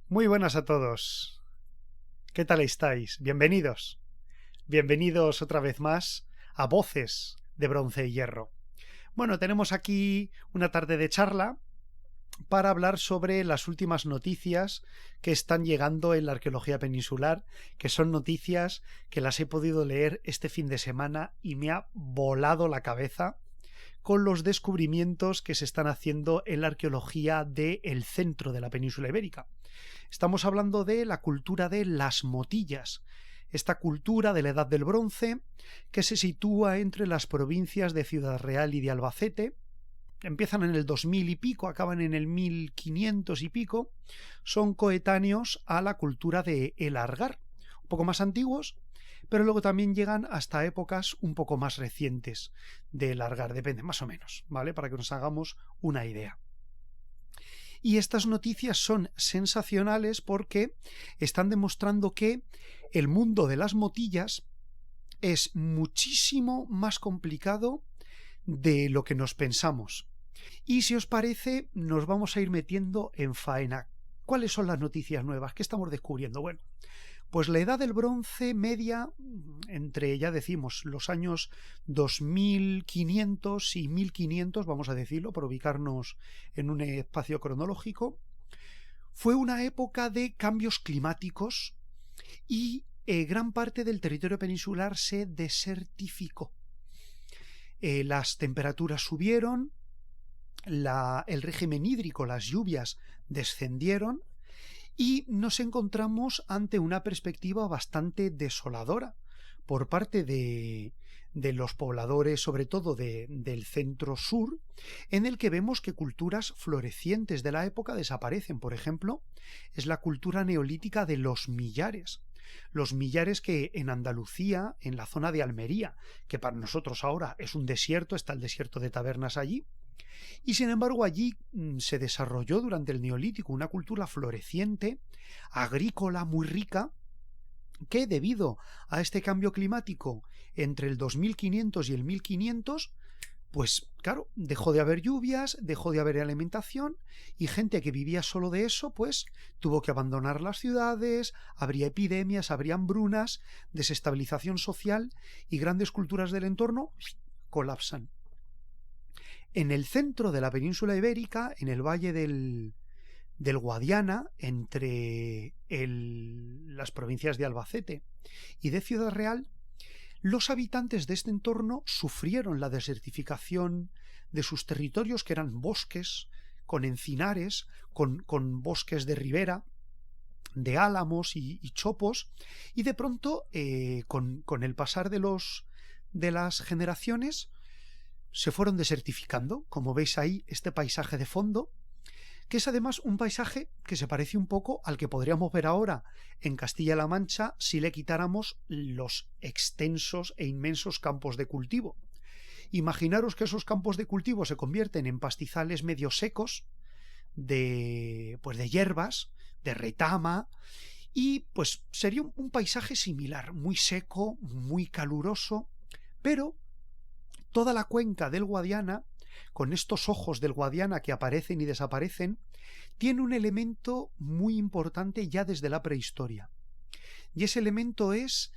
Muy buenas a todos. ¿Qué tal estáis? Bienvenidos. Bienvenidos otra vez más a Voces de Bronce y Hierro. Bueno, tenemos aquí una tarde de charla para hablar sobre las últimas noticias que están llegando en la arqueología peninsular, que son noticias que las he podido leer este fin de semana y me ha volado la cabeza con los descubrimientos que se están haciendo en la arqueología del centro de la península ibérica. Estamos hablando de la cultura de las motillas, esta cultura de la Edad del Bronce que se sitúa entre las provincias de Ciudad Real y de Albacete. Empiezan en el 2000 y pico, acaban en el 1500 y pico, son coetáneos a la cultura de El Argar, un poco más antiguos, pero luego también llegan hasta épocas un poco más recientes del Argar, depende más o menos, ¿vale? Para que nos hagamos una idea. Y estas noticias son sensacionales porque están demostrando que el mundo de las motillas es muchísimo más complicado de lo que nos pensamos. Y si os parece, nos vamos a ir metiendo en faena. ¿Cuáles son las noticias nuevas? ¿Qué estamos descubriendo? Bueno, pues la edad del bronce media entre, ya decimos, los años 2500 y 1500, vamos a decirlo, por ubicarnos en un espacio cronológico, fue una época de cambios climáticos y gran parte del territorio peninsular se desertificó. Las temperaturas subieron, el régimen hídrico, las lluvias descendieron, y nos encontramos ante una perspectiva bastante desoladora por parte de los pobladores, sobre todo del centro-sur, en el que vemos que culturas florecientes de la época desaparecen. Por ejemplo, es la cultura neolítica de los millares. Los millares que en Andalucía, en la zona de Almería, que para nosotros ahora es un desierto, está el desierto de Tabernas allí, y sin embargo allí se desarrolló durante el Neolítico una cultura floreciente, agrícola, muy rica, que debido a este cambio climático entre el 2500 y el 1500, pues claro, dejó de haber lluvias, dejó de haber alimentación, y gente que vivía solo de eso, pues tuvo que abandonar las ciudades, habría epidemias, habría hambrunas, desestabilización social, y grandes culturas del entorno colapsan. En el centro de la península ibérica, en el valle del Guadiana, entre las provincias de Albacete y de Ciudad Real, los habitantes de este entorno sufrieron la desertificación de sus territorios, que eran bosques con encinares, con bosques de ribera, de álamos y chopos, y de pronto, con el pasar de las generaciones, se fueron desertificando. Como veis ahí, este paisaje de fondo, que es además un paisaje que se parece un poco al que podríamos ver ahora en Castilla-La Mancha si le quitáramos los extensos e inmensos campos de cultivo. Imaginaros que esos campos de cultivo se convierten en pastizales medio secos de hierbas, de retama, y pues sería un paisaje similar, muy seco, muy caluroso, pero toda la cuenca del Guadiana, con estos ojos del Guadiana que aparecen y desaparecen, tiene un elemento muy importante ya desde la prehistoria. Y ese elemento es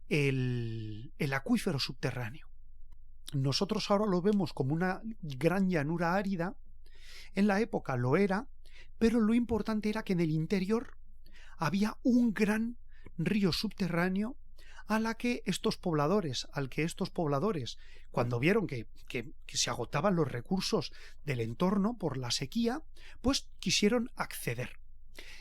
el acuífero subterráneo. Nosotros ahora lo vemos como una gran llanura árida. En la época lo era, pero lo importante era que en el interior había un gran río subterráneo al que estos pobladores, cuando vieron que se agotaban los recursos del entorno por la sequía, pues quisieron acceder.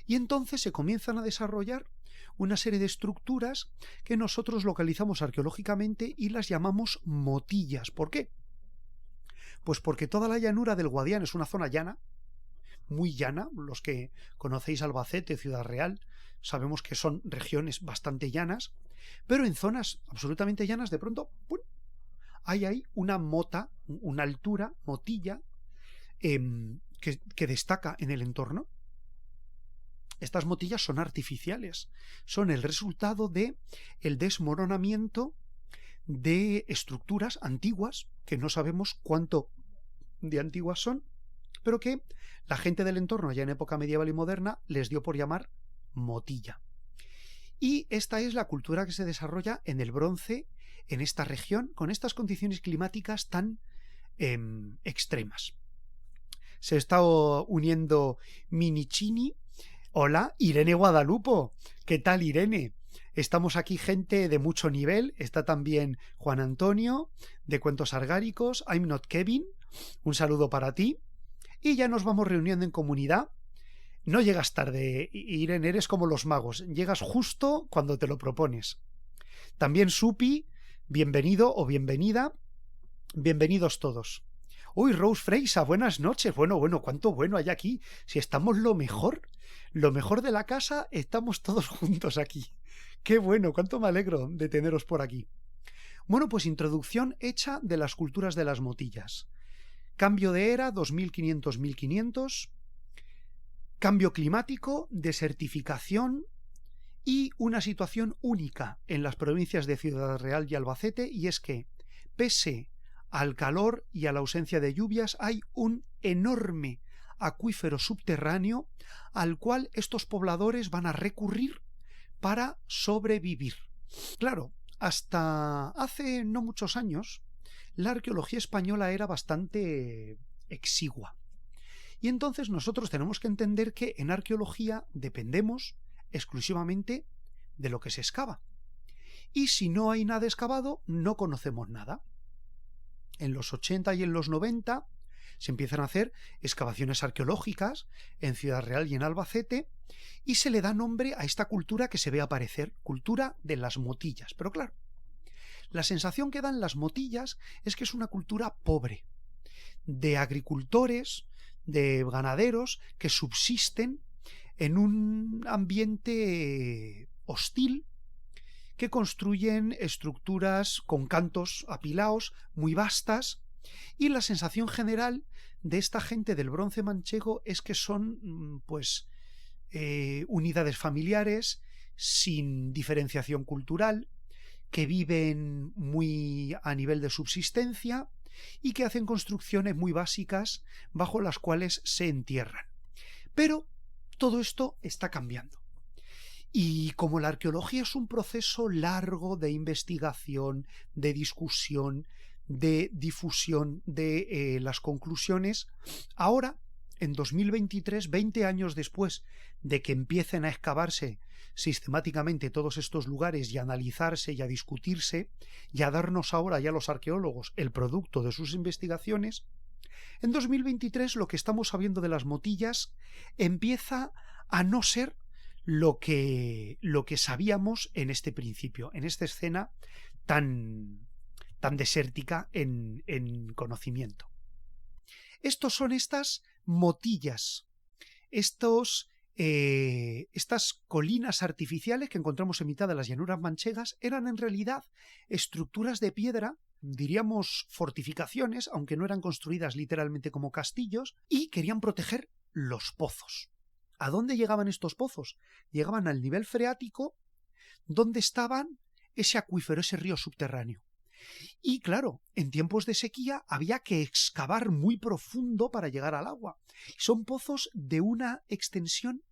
Y entonces se comienzan a desarrollar una serie de estructuras que nosotros localizamos arqueológicamente y las llamamos motillas. ¿Por qué? Pues porque toda la llanura del Guadiana es una zona llana, muy llana. Los que conocéis Albacete, Ciudad Real, sabemos que son regiones bastante llanas, pero en zonas absolutamente llanas de pronto hay ahí una mota, una altura, motilla, que destaca en el entorno. Estas motillas son artificiales, son el resultado de el desmoronamiento de estructuras antiguas, que no sabemos cuánto de antiguas son, pero que la gente del entorno, ya en época medieval y moderna, les dio por llamar motilla. Y esta es la cultura que se desarrolla en el Bronce, en esta región, con estas condiciones climáticas tan extremas. Se está uniendo Minichini. Hola, Irene Guadalupo. ¿Qué tal, Irene? Estamos aquí gente de mucho nivel. Está también Juan Antonio, de Cuentos Argáricos. I'm Not Kevin. Un saludo para ti. Y ya nos vamos reuniendo en comunidad. No llegas tarde, Irene, eres como los magos. Llegas justo cuando te lo propones. También Supi, bienvenido o bienvenida. Bienvenidos todos. Uy, Rose Freisa, buenas noches. Bueno, cuánto bueno hay aquí. Si estamos lo mejor de la casa, estamos todos juntos aquí. Qué bueno, cuánto me alegro de teneros por aquí. Bueno, pues introducción hecha de las culturas de las motillas. Cambio de era, 2500-1500. Cambio climático, desertificación y una situación única en las provincias de Ciudad Real y Albacete, y es que, pese al calor y a la ausencia de lluvias, hay un enorme acuífero subterráneo al cual estos pobladores van a recurrir para sobrevivir. Claro, hasta hace no muchos años, la arqueología española era bastante exigua. Y entonces nosotros tenemos que entender que en arqueología dependemos exclusivamente de lo que se excava. Y si no hay nada excavado, no conocemos nada. En los 80 y en los 90 se empiezan a hacer excavaciones arqueológicas en Ciudad Real y en Albacete, y se le da nombre a esta cultura que se ve aparecer, cultura de las motillas. Pero claro, la sensación que dan las motillas es que es una cultura pobre, de agricultores, de ganaderos que subsisten en un ambiente hostil, que construyen estructuras con cantos apilaos muy vastas, y la sensación general de esta gente del bronce manchego es que son unidades familiares sin diferenciación cultural, que viven muy a nivel de subsistencia y que hacen construcciones muy básicas bajo las cuales se entierran. Pero todo esto está cambiando. Y como la arqueología es un proceso largo de investigación, de discusión, de difusión de las conclusiones, ahora, en 2023, 20 años después de que empiecen a excavarse sistemáticamente todos estos lugares y a analizarse y a discutirse y a darnos ahora ya los arqueólogos el producto de sus investigaciones, en 2023 lo que estamos sabiendo de las motillas empieza a no ser lo que sabíamos en este principio, en esta escena tan desértica en conocimiento. Estos son estas motillas, estas colinas artificiales que encontramos en mitad de las llanuras manchegas, eran en realidad estructuras de piedra, diríamos fortificaciones, aunque no eran construidas literalmente como castillos, y querían proteger los pozos. ¿A dónde llegaban estos pozos? Llegaban al nivel freático, donde estaban ese acuífero, ese río subterráneo. Y claro, en tiempos de sequía había que excavar muy profundo para llegar al agua. Son pozos de una extensión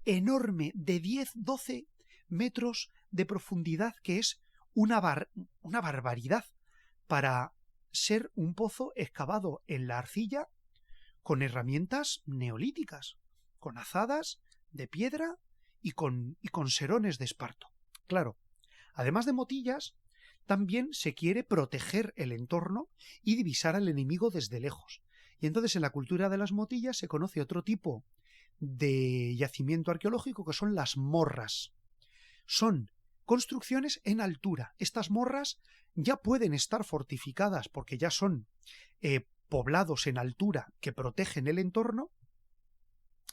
enorme, de 10-12 metros de profundidad, que es una barbaridad para ser un pozo excavado en la arcilla con herramientas neolíticas, con azadas de piedra y con serones de esparto. Claro, además de motillas, también se quiere proteger el entorno y divisar al enemigo desde lejos. Y entonces en la cultura de las motillas se conoce otro tipo de yacimiento arqueológico, que son las morras. Son construcciones en altura. Estas morras ya pueden estar fortificadas porque ya son poblados en altura que protegen el entorno,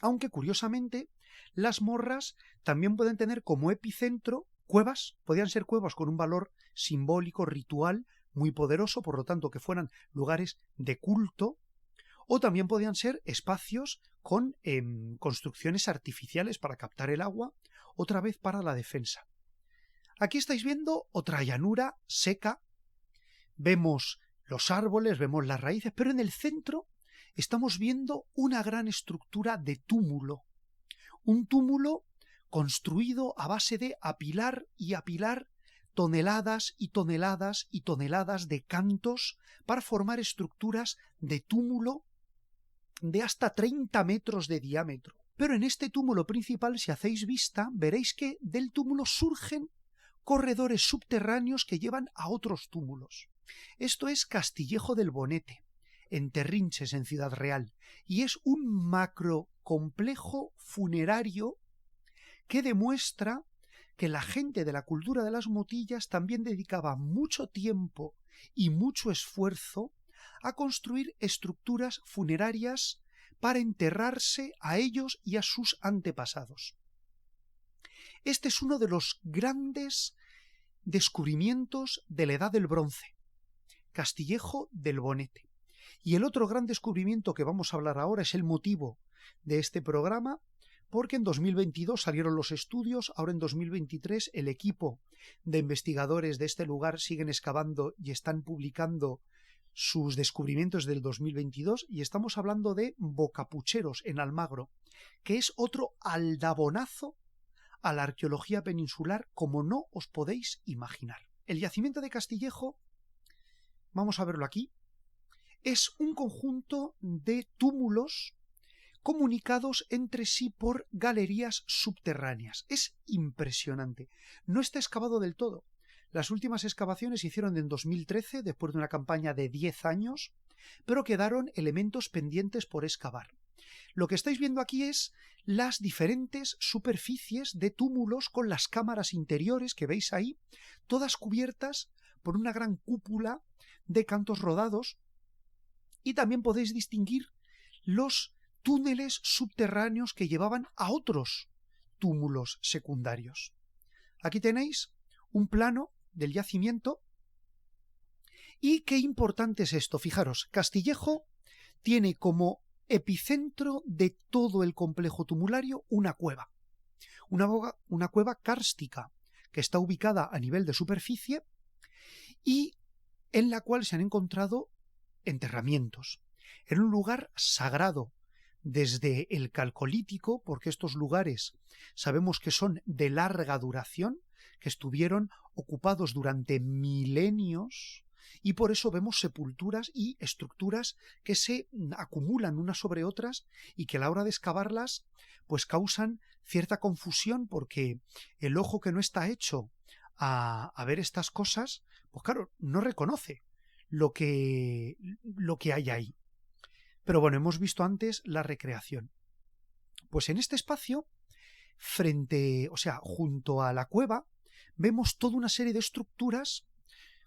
aunque curiosamente las morras también pueden tener como epicentro cuevas, podían ser cuevas con un valor simbólico, ritual, muy poderoso, por lo tanto que fueran lugares de culto, o también podían ser espacios con construcciones artificiales para captar el agua, otra vez para la defensa. Aquí estáis viendo otra llanura seca, vemos los árboles, vemos las raíces, pero en el centro estamos viendo una gran estructura de túmulo. Un túmulo construido a base de apilar y apilar toneladas y toneladas y toneladas de cantos para formar estructuras de túmulo de hasta 30 metros de diámetro. Pero en este túmulo principal, si hacéis vista, veréis que del túmulo surgen corredores subterráneos que llevan a otros túmulos. Esto es Castillejo del Bonete, en Terrinches, en Ciudad Real, y es un macrocomplejo funerario que demuestra que la gente de la cultura de las motillas también dedicaba mucho tiempo y mucho esfuerzo a construir estructuras funerarias para enterrarse a ellos y a sus antepasados. Este es uno de los grandes descubrimientos de la Edad del Bronce, Castillejo del Bonete. Y el otro gran descubrimiento que vamos a hablar ahora es el motivo de este programa, porque en 2022 salieron los estudios, ahora en 2023 el equipo de investigadores de este lugar siguen excavando y están publicando sus descubrimientos del 2022, y estamos hablando de Bocapucheros, en Almagro, que es otro aldabonazo a la arqueología peninsular como no os podéis imaginar. El yacimiento de Castillejo, vamos a verlo aquí, es un conjunto de túmulos comunicados entre sí por galerías subterráneas. Es impresionante. No está excavado del todo. Las últimas excavaciones se hicieron en 2013, después de una campaña de 10 años, pero quedaron elementos pendientes por excavar. Lo que estáis viendo aquí es las diferentes superficies de túmulos con las cámaras interiores que veis ahí, todas cubiertas por una gran cúpula de cantos rodados, y también podéis distinguir los túneles subterráneos que llevaban a otros túmulos secundarios. Aquí tenéis un plano del yacimiento. Y qué importante es esto. Fijaros, Castillejo tiene como epicentro de todo el complejo tumulario una cueva. Una cueva kárstica que está ubicada a nivel de superficie y en la cual se han encontrado enterramientos. Era un lugar sagrado desde el Calcolítico, porque estos lugares sabemos que son de larga duración, que estuvieron ocupados durante milenios, y por eso vemos sepulturas y estructuras que se acumulan unas sobre otras y que a la hora de excavarlas pues causan cierta confusión, porque el ojo que no está hecho a ver estas cosas, pues claro, no reconoce lo que hay ahí. Pero bueno, hemos visto antes la recreación. Pues en este espacio, junto a la cueva, vemos toda una serie de estructuras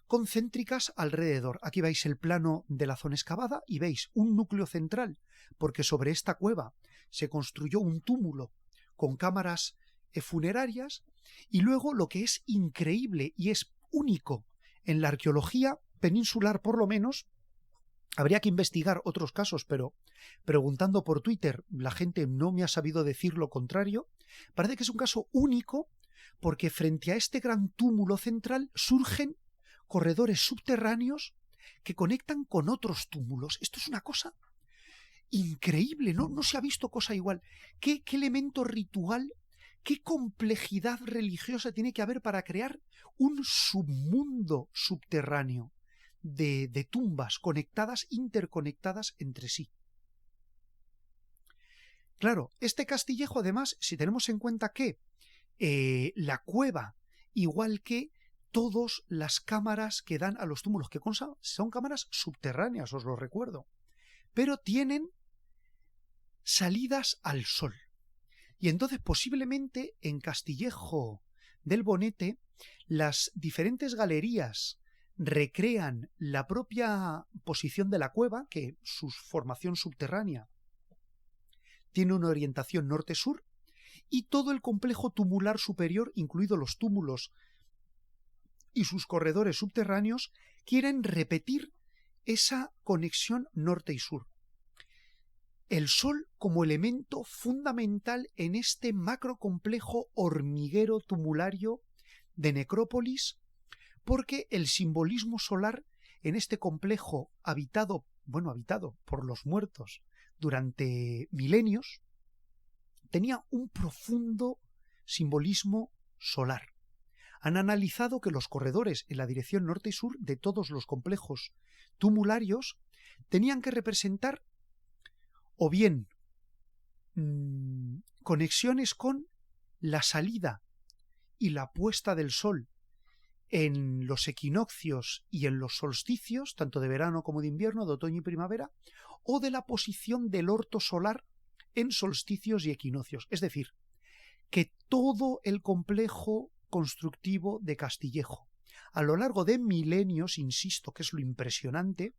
concéntricas alrededor. Aquí veis el plano de la zona excavada y veis un núcleo central, porque sobre esta cueva se construyó un túmulo con cámaras funerarias, y luego lo que es increíble y es único en la arqueología peninsular, por lo menos, habría que investigar otros casos, pero preguntando por Twitter la gente no me ha sabido decir lo contrario. Parece que es un caso único, porque frente a este gran túmulo central surgen corredores subterráneos que conectan con otros túmulos. Esto es una cosa increíble, no se ha visto cosa igual. ¿Qué elemento ritual, qué complejidad religiosa tiene que haber para crear un submundo subterráneo de tumbas conectadas, interconectadas entre sí? Claro, este Castillejo, además, si tenemos en cuenta que la cueva, igual que todas las cámaras que dan a los túmulos, que son cámaras subterráneas, os lo recuerdo, pero tienen salidas al sol. Y entonces posiblemente en Castillejo del Bonete las diferentes galerías recrean la propia posición de la cueva, que su formación subterránea tiene una orientación norte-sur, y todo el complejo tumular superior, incluidos los túmulos y sus corredores subterráneos, quieren repetir esa conexión norte y sur. El sol como elemento fundamental en este macrocomplejo hormiguero tumulario de necrópolis, porque el simbolismo solar en este complejo habitado habitado por los muertos durante milenios, tenía un profundo simbolismo solar. Han analizado que los corredores en la dirección norte y sur de todos los complejos tumularios tenían que representar o bien conexiones con la salida y la puesta del sol en los equinoccios y en los solsticios, tanto de verano como de invierno, de otoño y primavera, o de la posición del orto solar en solsticios y equinoccios. Es decir, que todo el complejo constructivo de Castillejo, a lo largo de milenios, insisto que es lo impresionante,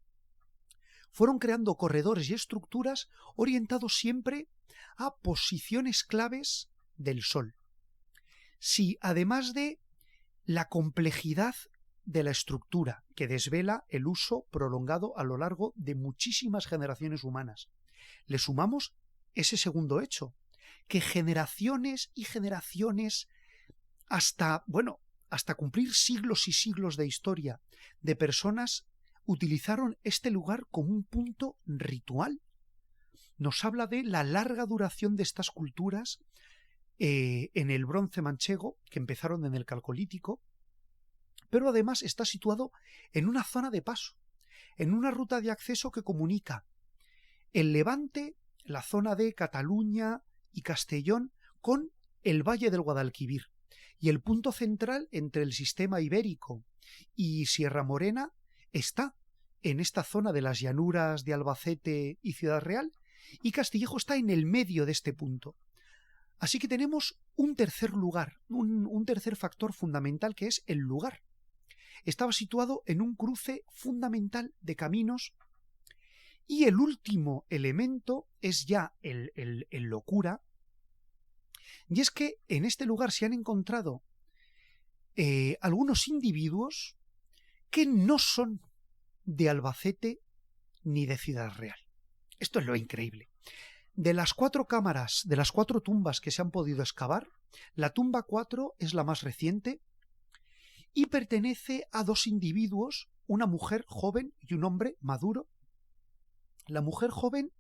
fueron creando corredores y estructuras orientados siempre a posiciones claves del sol. Si además de la complejidad de la estructura, que desvela el uso prolongado a lo largo de muchísimas generaciones humanas, le sumamos ese segundo hecho, que generaciones y generaciones, hasta cumplir siglos y siglos de historia, de personas utilizaron este lugar como un punto ritual, nos habla de la larga duración de estas culturas en el bronce manchego, que empezaron en el Calcolítico, pero además está situado en una zona de paso, en una ruta de acceso que comunica el Levante, la zona de Cataluña y Castellón, con el Valle del Guadalquivir. Y el punto central entre el sistema ibérico y Sierra Morena está en esta zona de las llanuras de Albacete y Ciudad Real, y Castillejo está en el medio de este punto. Así que tenemos un tercer lugar, un tercer factor fundamental, que es el lugar. Estaba situado en un cruce fundamental de caminos, y el último elemento es ya el locura, y es que en este lugar se han encontrado algunos individuos que no son de Albacete ni de Ciudad Real. Esto es lo increíble. De las 4 cámaras, de las 4 tumbas que se han podido excavar, la tumba 4 es la más reciente y pertenece a 2 individuos, una mujer joven y un hombre maduro. La mujer joven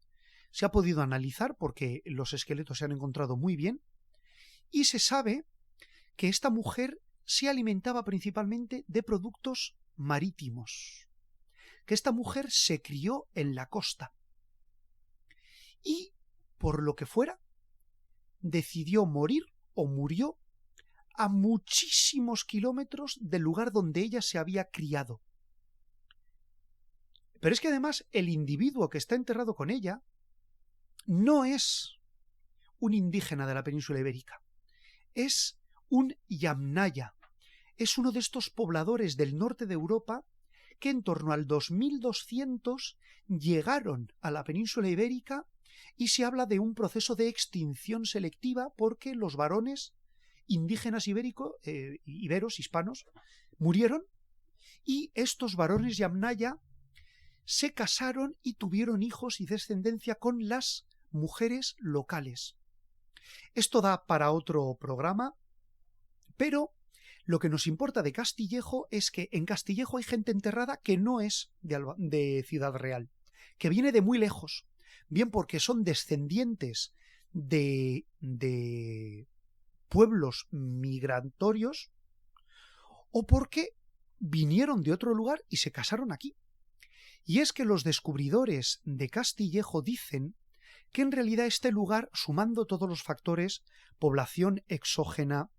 se ha podido analizar porque los esqueletos se han encontrado muy bien, y se sabe que esta mujer se alimentaba principalmente de productos marítimos, que esta mujer se crió en la costa y, por lo que fuera, decidió morir o murió a muchísimos kilómetros del lugar donde ella se había criado. Pero es que además el individuo que está enterrado con ella no es un indígena de la península ibérica, es un yamnaya, es uno de estos pobladores del norte de Europa que en torno al 2200 llegaron a la península ibérica, y se habla de un proceso de extinción selectiva porque los varones indígenas iberos, hispanos, murieron, y estos varones yamnaya se casaron y tuvieron hijos y descendencia con las mujeres locales. Esto da para otro programa, pero lo que nos importa de Castillejo es que en Castillejo hay gente enterrada que no es de Ciudad Real, que viene de muy lejos, bien porque son descendientes de pueblos migratorios, o porque vinieron de otro lugar y se casaron aquí. Y es que los descubridores de Castillejo dicen que en realidad este lugar, sumando todos los factores, población exógena,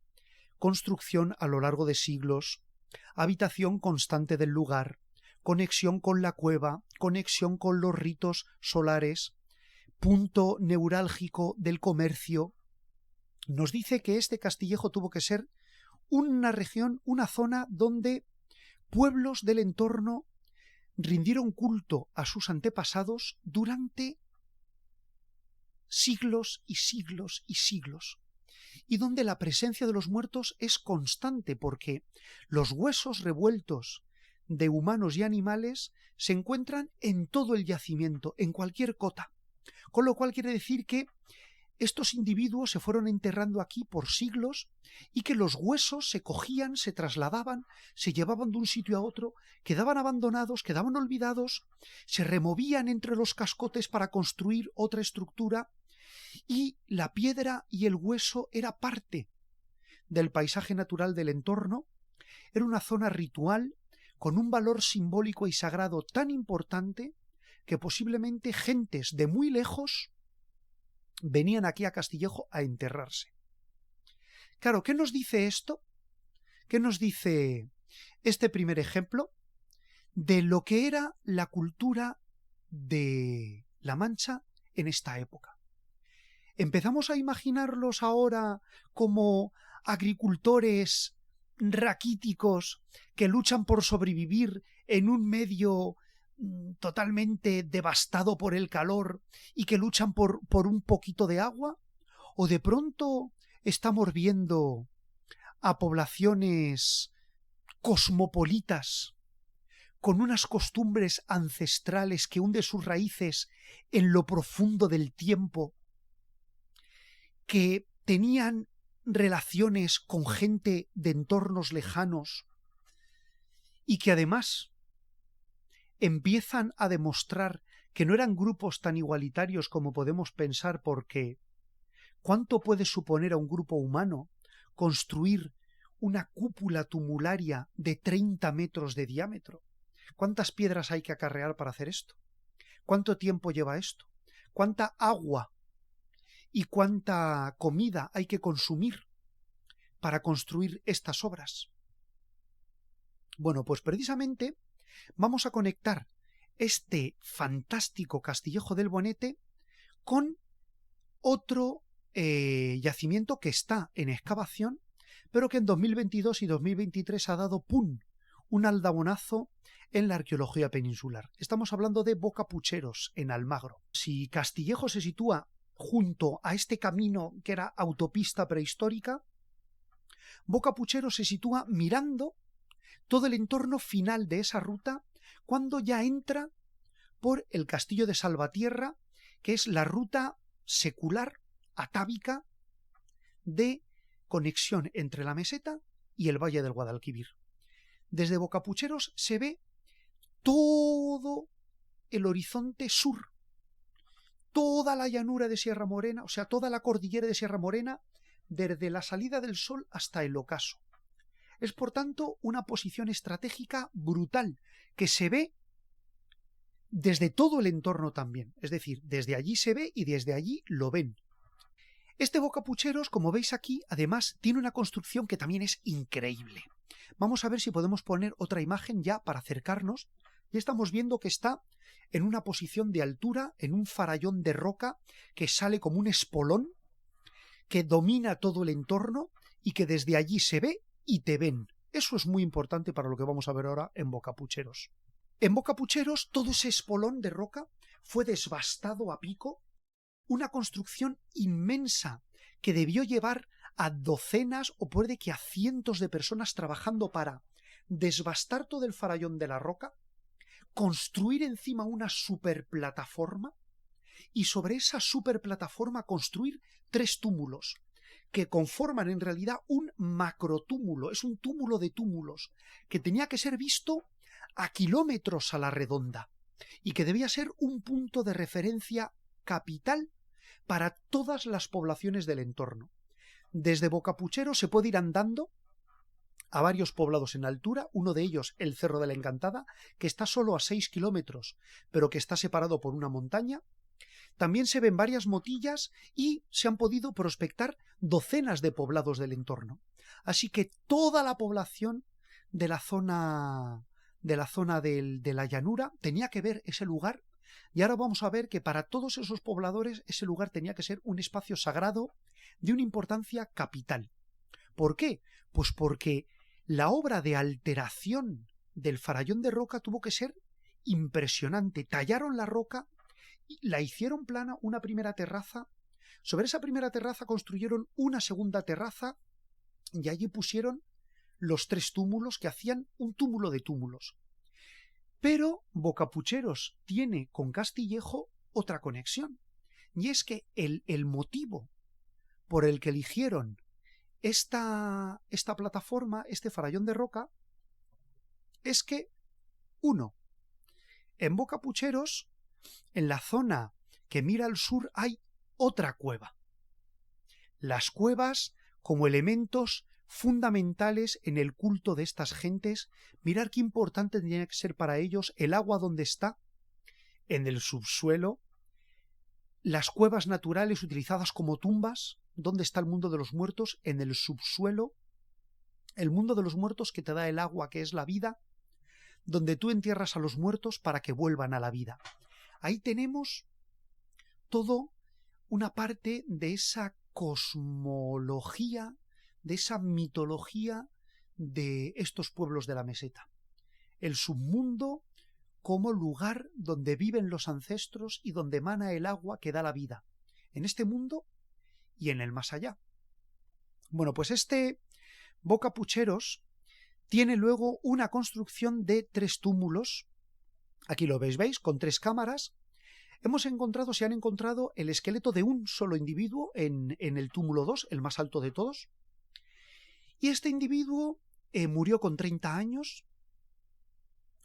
construcción a lo largo de siglos, habitación constante del lugar, conexión con la cueva, conexión con los ritos solares, punto neurálgico del comercio, nos dice que este Castillejo tuvo que ser una región, una zona donde pueblos del entorno rindieron culto a sus antepasados durante siglos y siglos y siglos, y donde la presencia de los muertos es constante, porque los huesos revueltos de humanos y animales se encuentran en todo el yacimiento, en cualquier cota, con lo cual quiere decir que estos individuos se fueron enterrando aquí por siglos y que los huesos se cogían, se trasladaban, se llevaban de un sitio a otro, quedaban abandonados, quedaban olvidados, se removían entre los cascotes para construir otra estructura y la piedra y el hueso era parte del paisaje natural del entorno. Era una zona ritual con un valor simbólico y sagrado tan importante que posiblemente gentes de muy lejos venían aquí a Castillejo a enterrarse. Claro, ¿qué nos dice esto? ¿Qué nos dice este primer ejemplo de lo que era la cultura de La Mancha en esta época? ¿Empezamos a imaginarlos ahora como agricultores raquíticos que luchan por sobrevivir en un medio totalmente devastado por el calor y que luchan por un poquito de agua? ¿O de pronto estamos viendo a poblaciones cosmopolitas con unas costumbres ancestrales que hunden sus raíces en lo profundo del tiempo, que tenían relaciones con gente de entornos lejanos y que además empiezan a demostrar que no eran grupos tan igualitarios como podemos pensar? Porque ¿cuánto puede suponer a un grupo humano construir una cúpula tumularia de 30 metros de diámetro? ¿Cuántas piedras hay que acarrear para hacer esto? ¿Cuánto tiempo lleva esto? ¿Cuánta agua y cuánta comida hay que consumir para construir estas obras? Bueno, pues precisamente vamos a conectar este fantástico Castillejo del Bonete con otro yacimiento que está en excavación, pero que en 2022 y 2023 ha dado un aldabonazo en la arqueología peninsular. Estamos hablando de Bocapucheros, en Almagro. Si Castillejo se sitúa junto a este camino que era autopista prehistórica, Bocapucheros se sitúa mirando todo el entorno final de esa ruta cuando ya entra por el Castillo de Salvatierra, que es la ruta secular atávica de conexión entre la meseta y el valle del Guadalquivir. Desde Bocapucheros se ve todo el horizonte sur, toda la llanura de Sierra Morena, o sea, toda la cordillera de Sierra Morena, desde la salida del sol hasta el ocaso. Es, por tanto, una posición estratégica brutal, que se ve desde todo el entorno también. Es decir, desde allí se ve y desde allí lo ven. Este Bocapucheros, como veis aquí, además, tiene una construcción que también es increíble. Vamos a ver si podemos poner otra imagen ya para acercarnos. Ya estamos viendo que está en una posición de altura, en un farallón de roca que sale como un espolón, que domina todo el entorno y que desde allí se ve y te ven. Eso es muy importante para lo que vamos a ver ahora en Bocapucheros. En Bocapucheros todo ese espolón de roca fue desbastado a pico, una construcción inmensa que debió llevar a docenas o puede que a cientos de personas trabajando para desbastar todo el farallón de la roca, construir encima una superplataforma y sobre esa superplataforma construir 3 túmulos que conforman en realidad un macrotúmulo. Es un túmulo de túmulos que tenía que ser visto a kilómetros a la redonda y que debía ser un punto de referencia capital para todas las poblaciones del entorno. Desde Bocapucheros se puede ir andando a varios poblados en altura, uno de ellos el Cerro de la Encantada, que está solo a 6 kilómetros, pero que está separado por una montaña. También se ven varias motillas y se han podido prospectar docenas de poblados del entorno. Así que toda la población de la zona de la llanura tenía que ver ese lugar, y ahora vamos a ver que para todos esos pobladores ese lugar tenía que ser un espacio sagrado de una importancia capital. ¿Por qué? Pues porque la obra de alteración del farallón de roca tuvo que ser impresionante. Tallaron la roca, la hicieron plana, una primera terraza. Sobre esa primera terraza construyeron una segunda terraza y allí pusieron los 3 túmulos que hacían un túmulo de túmulos. Pero Bocapucheros tiene con Castillejo otra conexión, y es que el motivo por el que eligieron esta plataforma, este farallón de roca, es que, uno, en Boca Pucheros, en la zona que mira al sur, hay otra cueva. Las cuevas como elementos fundamentales en el culto de estas gentes. Mirar qué importante tenía que ser para ellos el agua donde está, en el subsuelo, las cuevas naturales utilizadas como tumbas. ¿Dónde está el mundo de los muertos? En el subsuelo. El mundo de los muertos que te da el agua, que es la vida, donde tú entierras a los muertos para que vuelvan a la vida. Ahí tenemos todo una parte de esa cosmología, de esa mitología de estos pueblos de la meseta. El submundo como lugar donde viven los ancestros y donde emana el agua que da la vida, en este mundo y en el más allá. Bueno, pues este Boca Pucheros tiene luego una construcción de 3 túmulos. Aquí lo veis, con 3 cámaras. Se han encontrado el esqueleto de un solo individuo en el túmulo 2, el más alto de todos. Y este individuo murió con 30 años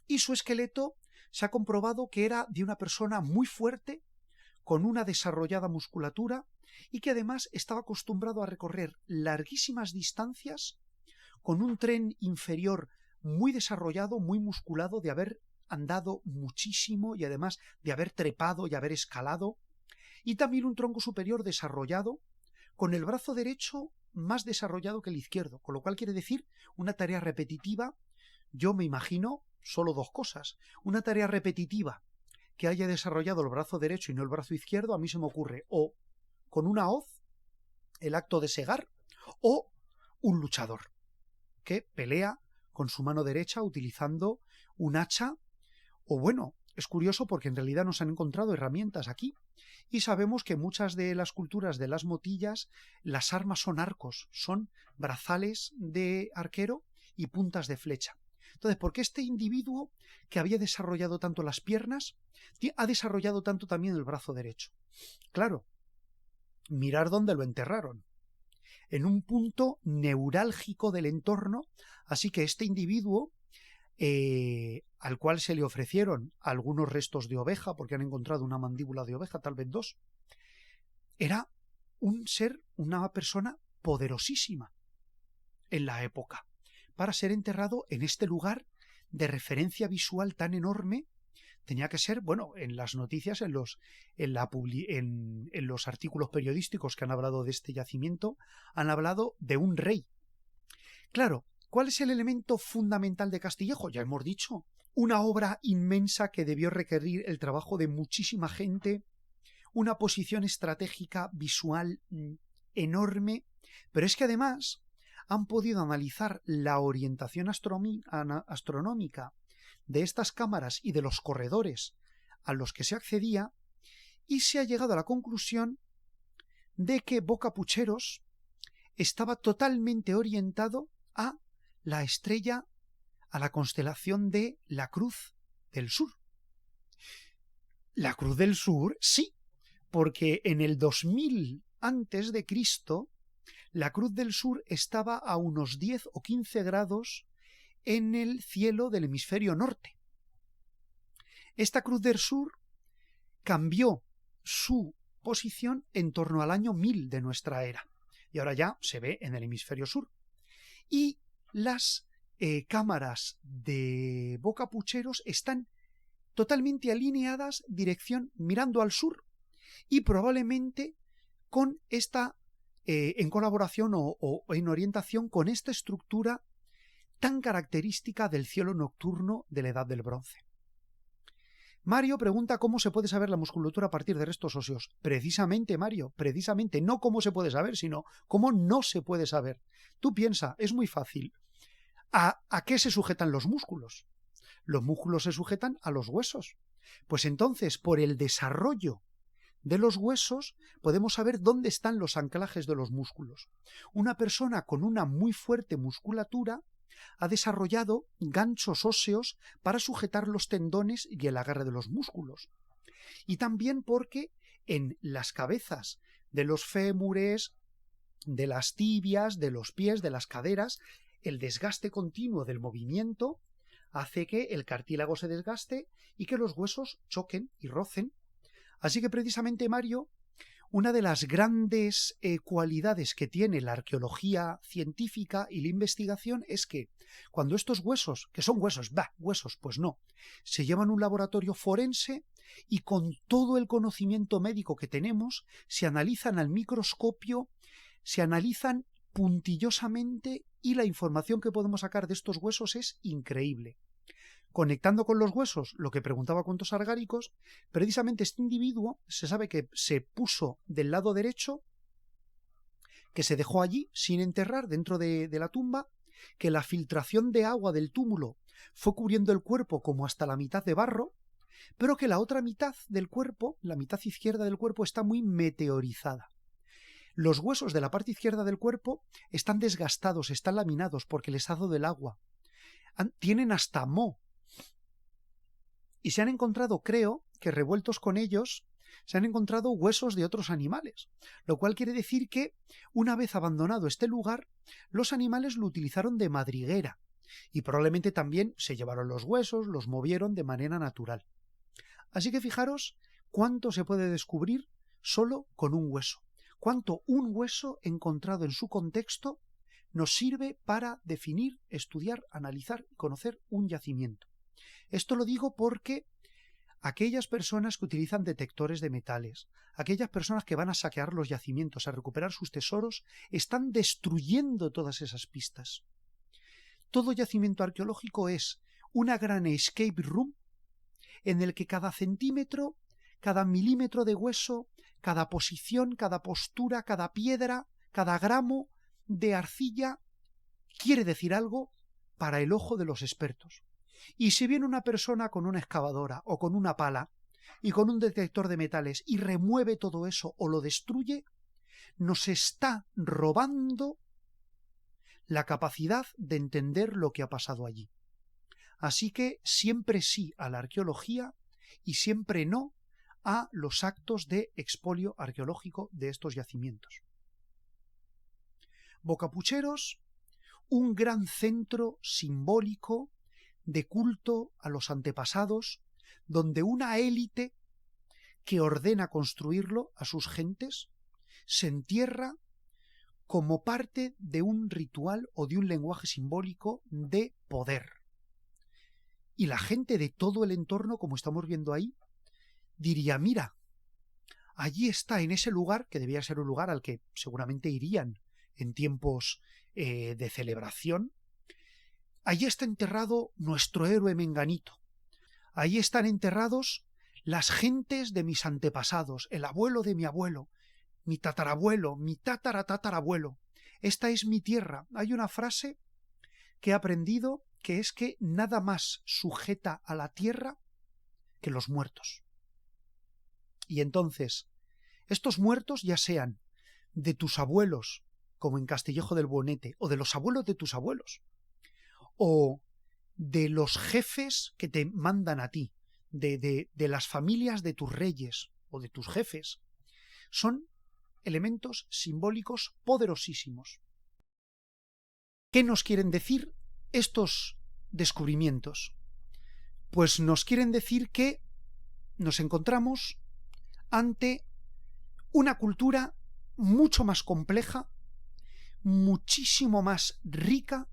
y su esqueleto se ha comprobado que era de una persona muy fuerte, con una desarrollada musculatura y que además estaba acostumbrado a recorrer larguísimas distancias con un tren inferior muy desarrollado, muy musculado, de haber andado muchísimo y además de haber trepado y haber escalado, y también un tronco superior desarrollado, con el brazo derecho más desarrollado que el izquierdo, con lo cual quiere decir una tarea repetitiva. Yo me imagino solo 2 cosas. Una tarea repetitiva que haya desarrollado el brazo derecho y no el brazo izquierdo, a mí se me ocurre o con una hoz, el acto de segar, o un luchador que pelea con su mano derecha utilizando un hacha. O bueno, es curioso porque en realidad nos han encontrado herramientas aquí y sabemos que muchas de las culturas de las motillas, las armas son arcos, son brazales de arquero y puntas de flecha. Entonces, ¿por qué este individuo que había desarrollado tanto las piernas ha desarrollado tanto también el brazo derecho? Claro, mirar dónde lo enterraron. En un punto neurálgico del entorno, así que este individuo, al cual se le ofrecieron algunos restos de oveja, porque han encontrado una mandíbula de oveja, tal vez 2, era un ser, una persona poderosísima en la época, para ser enterrado en este lugar de referencia visual tan enorme. Tenía que ser, bueno, en las noticias, en los artículos periodísticos que han hablado de este yacimiento, han hablado de un rey. Claro, ¿cuál es el elemento fundamental de Castillejo? Ya hemos dicho, una obra inmensa que debió requerir el trabajo de muchísima gente, una posición estratégica visual enorme, pero es que además han podido analizar la orientación astronómica de estas cámaras y de los corredores a los que se accedía, y se ha llegado a la conclusión de que Boca Pucheros estaba totalmente orientado a la estrella, a la constelación de la Cruz del Sur. La Cruz del Sur, sí, porque en el 2000 antes de Cristo, la Cruz del Sur estaba a unos 10 o 15 grados en el cielo del hemisferio norte. Esta Cruz del Sur cambió su posición en torno al año 1000 de nuestra era, y ahora ya se ve en el hemisferio sur. Y las cámaras de Boca Pucheros están totalmente alineadas, dirección mirando al sur, y probablemente con esta en colaboración o en orientación con esta estructura tan característica del cielo nocturno de la Edad del Bronce. Mario pregunta cómo se puede saber la musculatura a partir de restos óseos. Precisamente, Mario, precisamente, no cómo se puede saber, sino cómo no se puede saber. Tú piensa, es muy fácil. ¿A qué se sujetan los músculos? Los músculos se sujetan a los huesos. Pues entonces, por el desarrollo de los huesos, podemos saber dónde están los anclajes de los músculos. Una persona con una muy fuerte musculatura ha desarrollado ganchos óseos para sujetar los tendones y el agarre de los músculos. Y también porque en las cabezas de los fémures, de las tibias, de los pies, de las caderas. El desgaste continuo del movimiento hace que el cartílago se desgaste y que los huesos choquen y rocen. Así que precisamente, Mario, una de las grandes cualidades que tiene la arqueología científica y la investigación es que cuando estos huesos, que son huesos, huesos, pues no, se llevan a un laboratorio forense y con todo el conocimiento médico que tenemos, se analizan al microscopio, se analizan puntillosamente y la información que podemos sacar de estos huesos es increíble. Conectando con los huesos, lo que preguntaba Contos Argáricos, precisamente este individuo se sabe que se puso del lado derecho, que se dejó allí sin enterrar dentro de la tumba, que la filtración de agua del túmulo fue cubriendo el cuerpo como hasta la mitad de barro, pero que la otra mitad del cuerpo, la mitad izquierda del cuerpo, está muy meteorizada. Los huesos de la parte izquierda del cuerpo están desgastados, están laminados porque les ha dado el agua. Tienen hasta moho. Y se han encontrado, creo, que revueltos con ellos, se han encontrado huesos de otros animales, lo cual quiere decir que, una vez abandonado este lugar, los animales lo utilizaron de madriguera, y probablemente también se llevaron los huesos, los movieron de manera natural. Así que fijaros cuánto se puede descubrir solo con un hueso, cuánto un hueso encontrado en su contexto nos sirve para definir, estudiar, analizar y conocer un yacimiento. Esto lo digo porque aquellas personas que utilizan detectores de metales, aquellas personas que van a saquear los yacimientos, a recuperar sus tesoros, están destruyendo todas esas pistas. Todo yacimiento arqueológico es una gran escape room en el que cada centímetro, cada milímetro de hueso, cada posición, cada postura, cada piedra, cada gramo de arcilla quiere decir algo para el ojo de los expertos. Y si viene una persona con una excavadora o con una pala y con un detector de metales y remueve todo eso o lo destruye, nos está robando la capacidad de entender lo que ha pasado allí. Así que siempre sí a la arqueología y siempre no a los actos de expolio arqueológico de estos yacimientos. Bocapucheros, un gran centro simbólico de culto a los antepasados, donde una élite que ordena construirlo a sus gentes se entierra como parte de un ritual o de un lenguaje simbólico de poder. Y la gente de todo el entorno, como estamos viendo ahí, diría, mira, allí está, en ese lugar, que debía ser un lugar al que seguramente irían en tiempos de celebración, allí está enterrado nuestro héroe Menganito. Allí están enterrados las gentes de mis antepasados, el abuelo de mi abuelo, mi tatarabuelo, mi tatarabuelo. Esta es mi tierra. Hay una frase que he aprendido que es que nada más sujeta a la tierra que los muertos. Y entonces, estos muertos, ya sean de tus abuelos, como en Castillejo del Bonete, o de los abuelos de tus abuelos, o de los jefes que te mandan a ti, de las familias de tus reyes o de tus jefes, son elementos simbólicos poderosísimos. ¿Qué nos quieren decir estos descubrimientos? Pues nos quieren decir que nos encontramos ante una cultura mucho más compleja, muchísimo más rica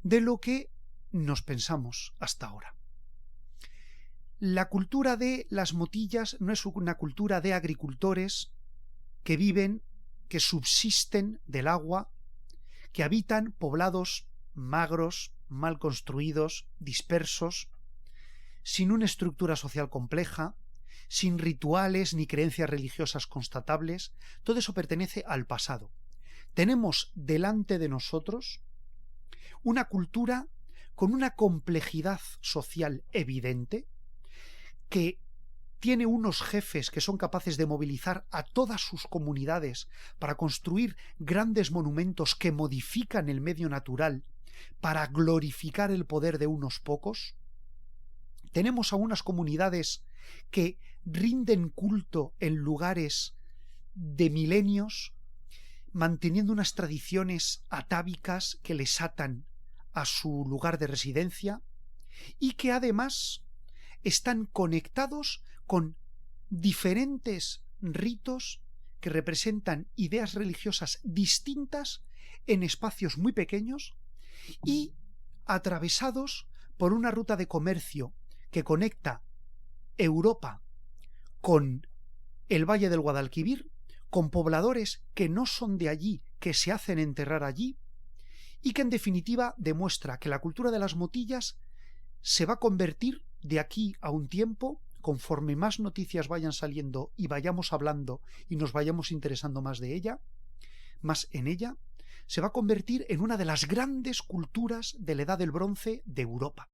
de lo que nos pensamos hasta ahora. La cultura de las motillas no es una cultura de agricultores que viven, que subsisten del agua, que habitan poblados magros, mal construidos, dispersos, sin una estructura social compleja, sin rituales ni creencias religiosas constatables. Todo eso pertenece al pasado. Tenemos delante de nosotros una cultura con una complejidad social evidente, que tiene unos jefes que son capaces de movilizar a todas sus comunidades para construir grandes monumentos que modifican el medio natural para glorificar el poder de unos pocos. Tenemos a unas comunidades que rinden culto en lugares de milenios, manteniendo unas tradiciones atávicas que les atan a su lugar de residencia y que además están conectados con diferentes ritos que representan ideas religiosas distintas en espacios muy pequeños y atravesados por una ruta de comercio que conecta Europa con el Valle del Guadalquivir, con pobladores que no son de allí, que se hacen enterrar allí, y que en definitiva demuestra que la cultura de las motillas se va a convertir de aquí a un tiempo, conforme más noticias vayan saliendo y vayamos hablando y nos vayamos interesando más de ella, más en ella, se va a convertir en una de las grandes culturas de la Edad del Bronce de Europa.